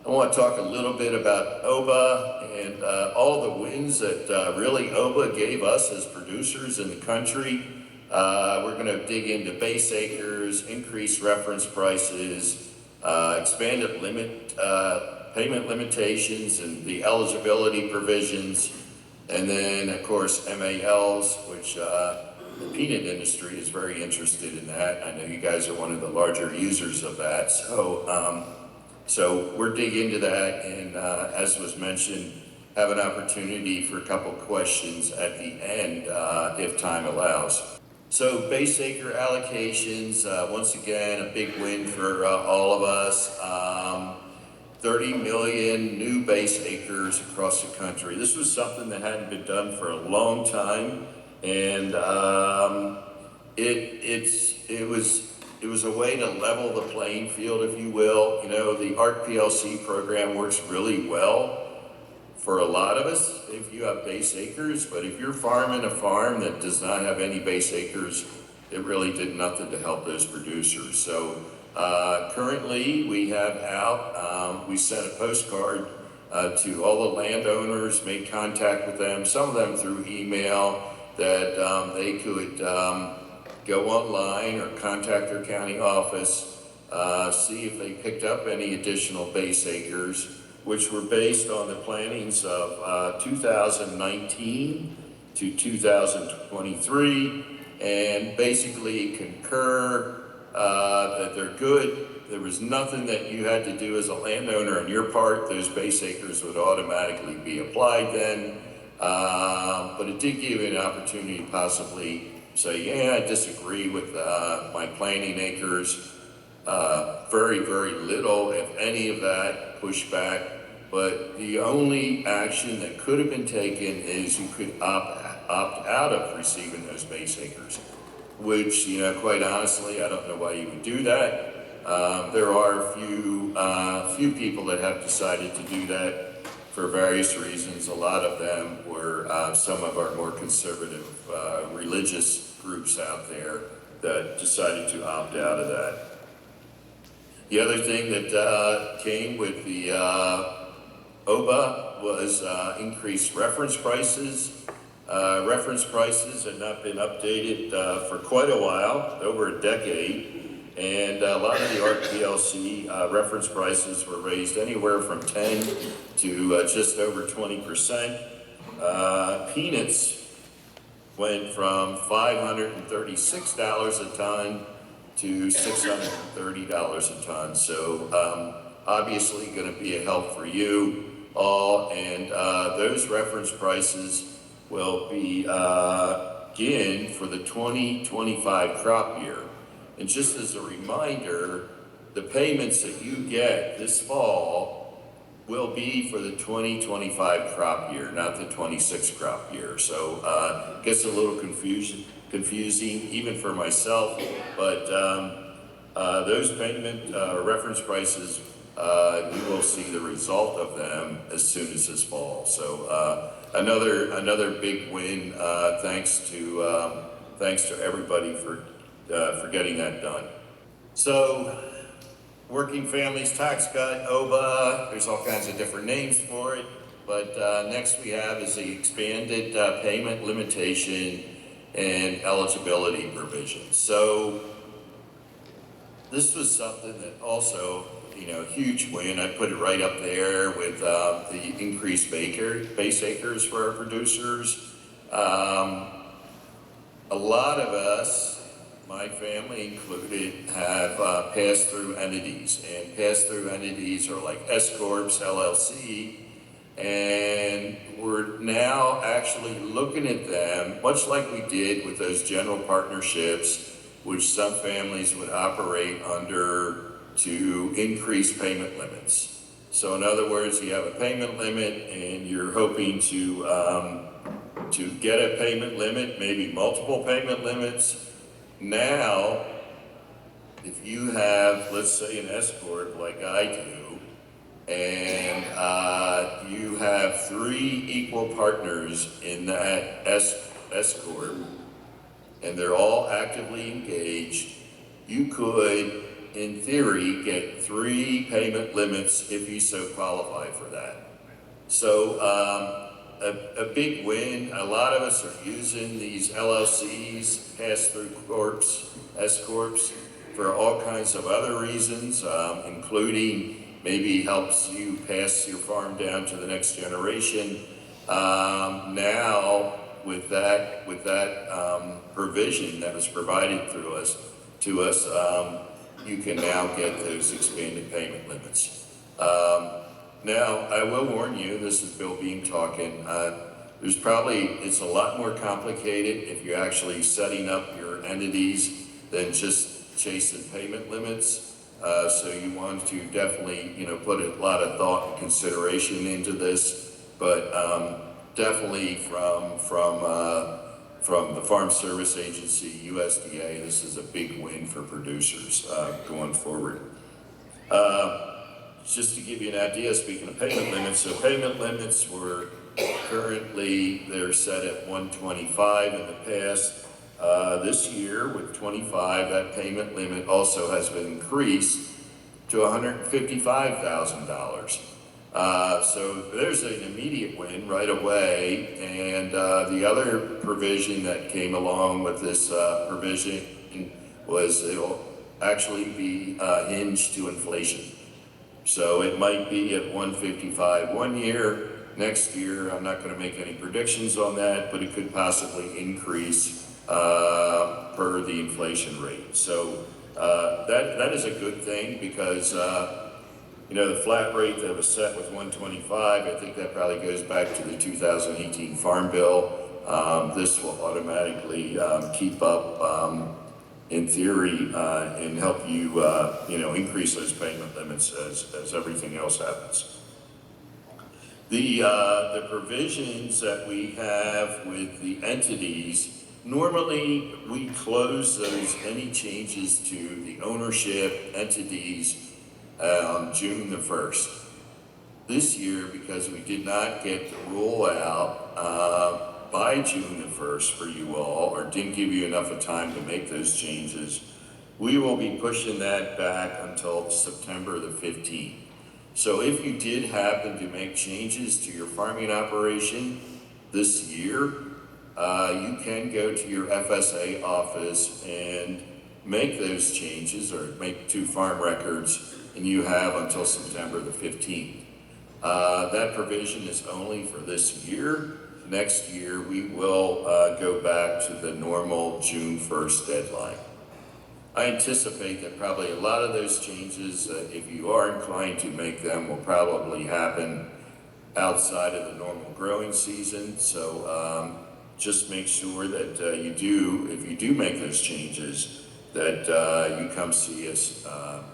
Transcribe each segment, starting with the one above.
I want to talk a little bit about OBBBA and all the wins that really OBBBA gave us as producers in the country. We're going to dig into base acres, increased reference prices, expanded payment limitations and the eligibility provisions, and then of course MALs, which the peanut industry is very interested in that. I know you guys are one of the larger users of that. So we're digging into that, and as was mentioned, have an opportunity for a couple questions at the end if time allows. So base acre allocations, once again, a big win for all of us. 30 million new base acres across the country. This was something that hadn't been done for a long time, and it was a way to level the playing field, if you will. You know, the ARC PLC program works really well for a lot of us if you have base acres, but if you're farming a farm that does not have any base acres, it really did nothing to help those producers. So currently we have out, we sent a postcard to all the landowners, made contact with them, some of them through email, that they could go online or contact their county office, see if they picked up any additional base acres, which were based on the plantings of 2019 to 2023, and basically concur that they're good. There was nothing that you had to do as a landowner on your part. Those base acres would automatically be applied then, but it did give you an opportunity to possibly say, yeah, I disagree with my planting acres. Very, very little, if any of that, pushback. But the only action that could have been taken is you could opt out of receiving those base acres, which, you know, quite honestly, I don't know why you would do that. There are a few people that have decided to do that for various reasons. A lot of them were some of our more conservative religious groups out there that decided to opt out of that. The other thing that came with the OBBBA was increased reference prices. Reference prices had not been updated for quite a while, over a decade, and a lot of the ARC PLC reference prices were raised anywhere from 10 to just over 20%. Peanuts went from $536 a ton to $630 a ton. So obviously going to be a help for you all, and those reference prices will be again for the 2025 crop year. And just as a reminder, the payments that you get this fall will be for the 2025 crop year, not the 26 crop year. So it gets a little confusing even for myself, but those payment reference prices, you will see the result of them as soon as this fall. So another big win. Thanks to everybody for getting that done. So working families tax cut, OBBBA, there's all kinds of different names for it, but next we have is the expanded payment limitation and eligibility provisions. So this was something that also, you know, huge win. I put it right up there with the increased base acres for our producers. A lot of us, my family included, have pass-through entities, and pass-through entities are like S-Corps, LLC, and we're now actually looking at them, much like we did with those general partnerships, which some families would operate under to increase payment limits. So in other words, you have a payment limit and you're hoping to get a payment limit, maybe multiple payment limits. Now, if you have, let's say, an S-Corp like I do, and you have 3 equal partners in that S-Corp, and they're all actively engaged, you could in theory, get 3 payment limits if you so qualify for that. So a big win. A lot of us are using these LLCs, pass-through corps, S-corps, for all kinds of other reasons, including maybe helps you pass your farm down to the next generation. Now, with that provision that was provided to us, you can now get those expanded payment limits. Now, I will warn you, this is Bill Beam talking, it's a lot more complicated if you're actually setting up your entities than just chasing payment limits. So you want to definitely, put a lot of thought and consideration into this, but definitely from the Farm Service Agency, USDA, this is a big win for producers going forward. Just to give you an idea, speaking of payment limits, so payment limits were currently, they're set at 125 in the past. This year with 25, that payment limit also has been increased to $155,000. So there's an immediate win right away. And the other provision that came along with this provision was it'll actually be hinged to inflation. So it might be at 155 one year. Next year, I'm not going to make any predictions on that, but it could possibly increase per the inflation rate. So that is a good thing because the flat rate that was set with 125, I think that probably goes back to the 2018 Farm Bill. This will automatically keep up in theory and help you increase those payment limits as everything else happens. The provisions that we have with the entities, normally we close any changes to the ownership entities on June the 1st. This year, because we did not get the rule out by June the 1st for you all, or didn't give you enough of time to make those changes, we will be pushing that back until September the 15th. So if you did happen to make changes to your farming operation this year, you can go to your FSA office and make those changes or make 2 farm records, and you have until September the 15th. That provision is only for this year. Next year, we will go back to the normal June 1st deadline. I anticipate that probably a lot of those changes, if you are inclined to make them, will probably happen outside of the normal growing season. So just make sure that if you do make those changes, that you come see us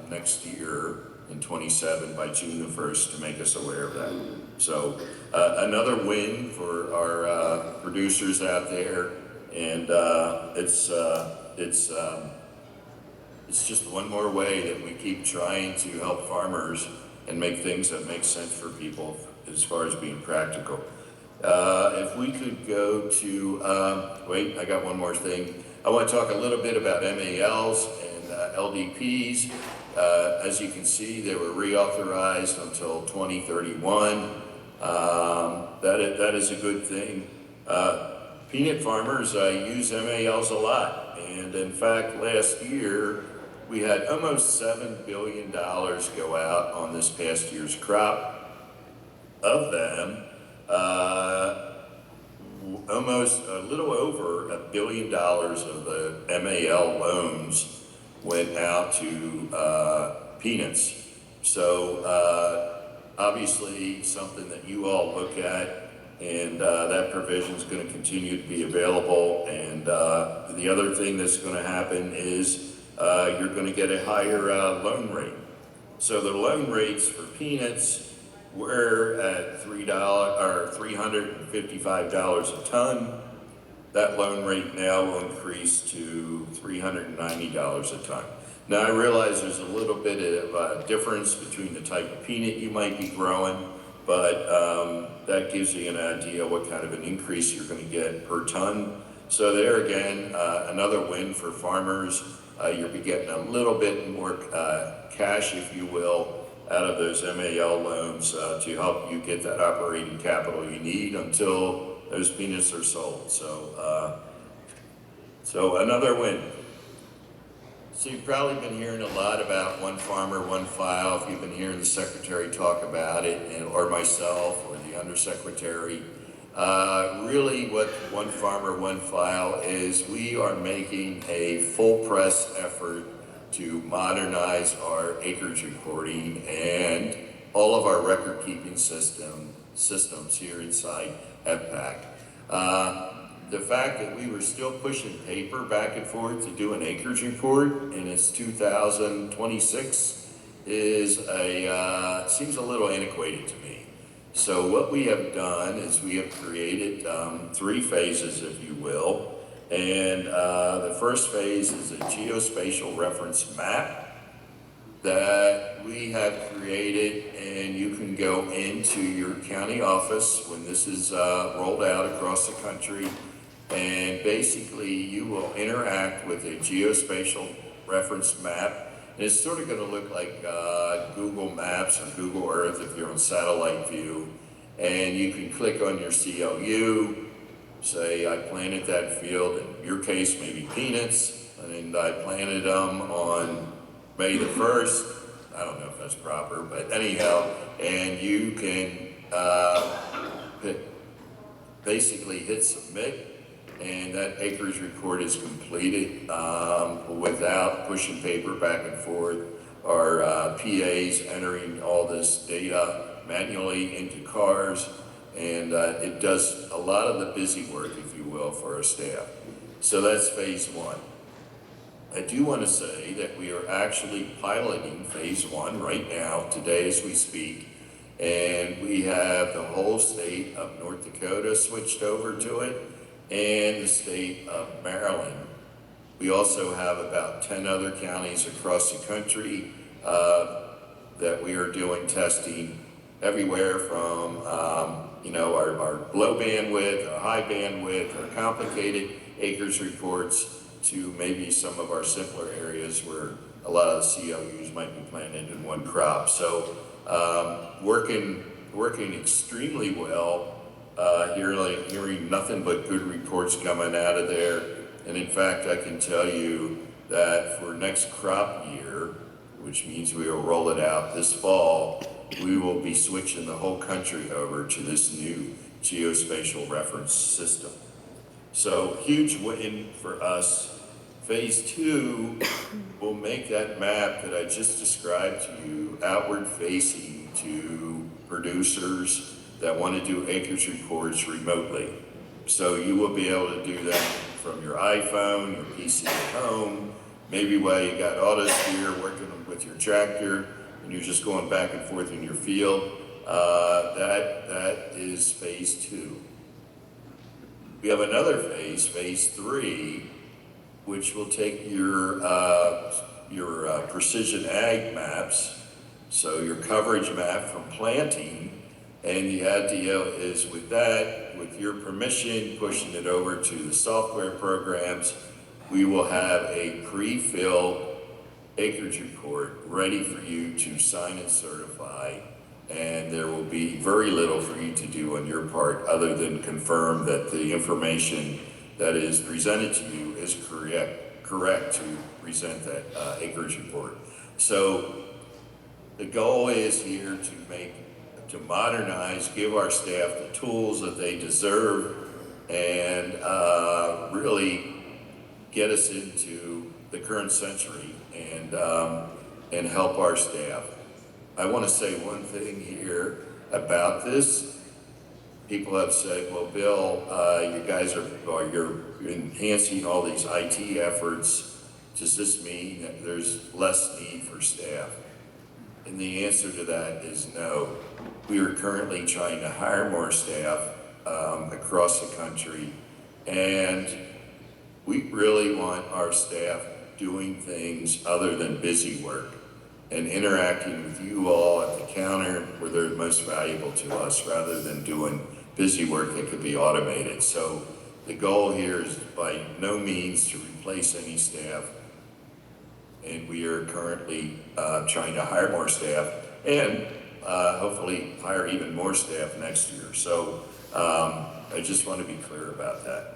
next year in 27 by June the 1st to make us aware of that. So another win for our producers out there, and it's just one more way that we keep trying to help farmers and make things that make sense for people as far as being practical. If we could go to, I got one more thing. I want to talk a little bit about MALs and LDPs. As you can see, they were reauthorized until 2031. That is a good thing. Peanut farmers use MALs a lot. And in fact, last year, we had almost $7 billion go out on this past year's crop. Of them, almost a little over $1 billion of the MAL loans went out to peanuts. So obviously something that you all look at, and that provision is going to continue to be available. And the other thing that's going to happen is you're going to get a higher loan rate. So the loan rates for peanuts were at $355 a ton. That loan rate now will increase to $390 a ton. Now I realize there's a little bit of difference between the type of peanut you might be growing, but that gives you an idea what kind of an increase you're going to get per ton. So there again, another win for farmers. you'll be getting a little bit more cash, if you will, out of those MAL loans to help you get that operating capital you need until those peanuts are sold. So another win. So you've probably been hearing a lot about one farmer, one file. If you've been hearing the secretary talk about it, or myself, or the undersecretary, really what one farmer, one file is, we are making a full press effort to modernize our acreage reporting and all of our record keeping systems here inside FPAC. The fact that we were still pushing paper back and forth to do an acreage report and it's 2026 is seems a little antiquated to me. So what we have done is we have created 3 phases, if you will. And the first phase is a geospatial reference map that we have created, and you can go into your county office when this is rolled out across the country, and basically you will interact with a geospatial reference map. And it's sort of going to look like Google Maps or Google Earth if you're on satellite view. And you can click on your CLU, say I planted that field, in your case maybe peanuts, and I planted them on May the 1st. I don't know if that's proper, but anyhow, and you can basically hit submit, and that acreage report is completed without pushing paper back and forth, or PAs entering all this data manually into cars, and it does a lot of the busy work, if you will, for our staff. So that's phase 1. I do want to say that we are actually piloting phase 1 right now, today as we speak, and we have the whole state of North Dakota switched over to it, and the state of Maryland. We also have about 10 other counties across the country that we are doing testing, everywhere from our low bandwidth, our high bandwidth, our complicated acres reports, to maybe some of our simpler areas where a lot of the CLUs might be planted in one crop. So working extremely well. Hearing nothing but good reports coming out of there. And in fact, I can tell you that for next crop year, which means we will roll it out this fall, we will be switching the whole country over to this new geospatial reference system. So huge win for us. Phase 2 will make that map that I just described to you outward facing to producers that want to do acreage reports remotely. So you will be able to do that from your iPhone, your PC at home, maybe while you got Autosphere working with your tractor and you're just going back and forth in your field. That is phase 2. We have another phase, phase 3, which will take your precision ag maps, so your coverage map from planting. And the idea is with that, with your permission, pushing it over to the software programs, we will have a pre-filled acreage report ready for you to sign and certify. And there will be very little for you to do on your part other than confirm that the information that is presented to you is correct to present that acreage report. So the goal is here to modernize, give our staff the tools that they deserve, and really get us into the current century and help our staff. I want to say one thing here about this. People have said, well, Bill, you guys you're enhancing all these IT efforts. Does this mean that there's less need for staff? And the answer to that is no. We are currently trying to hire more staff across the country, and we really want our staff doing things other than busy work and interacting with you all at the counter where they're most valuable to us, rather than doing busy work that could be automated. So the goal here is by no means to replace any staff. and we are currently trying to hire more staff and hopefully hire even more staff next year. So I just want to be clear about that.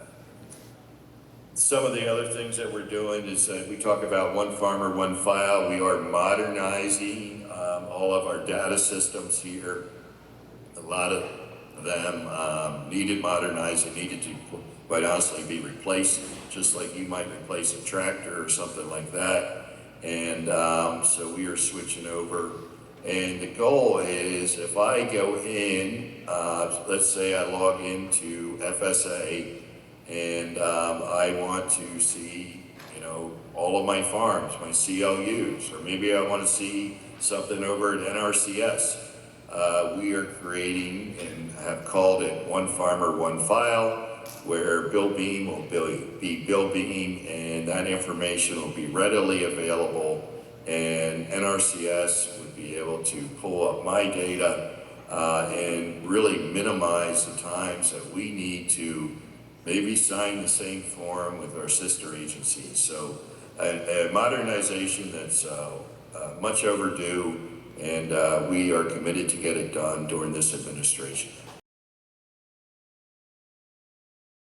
Some of the other things that we're doing is we talk about one farmer, one file. We are modernizing all of our data systems here. A lot of them needed modernizing, needed to, quite honestly, be replaced, just like you might replace a tractor or something like that. And so we are switching over. And the goal is if I go in, let's say I log into FSA, and I want to see, you know, all of my farms, my CLUs, or maybe I want to see something over at NRCS. We are creating and have called it One Farmer, One File, where Bill Beam will be Bill Beam, and that information will be readily available, and NRCS would be able to pull up my data and really minimize the times that we need to maybe sign the same form with our sister agencies. So a modernization that's much overdue, and we are committed to get it done during this administration.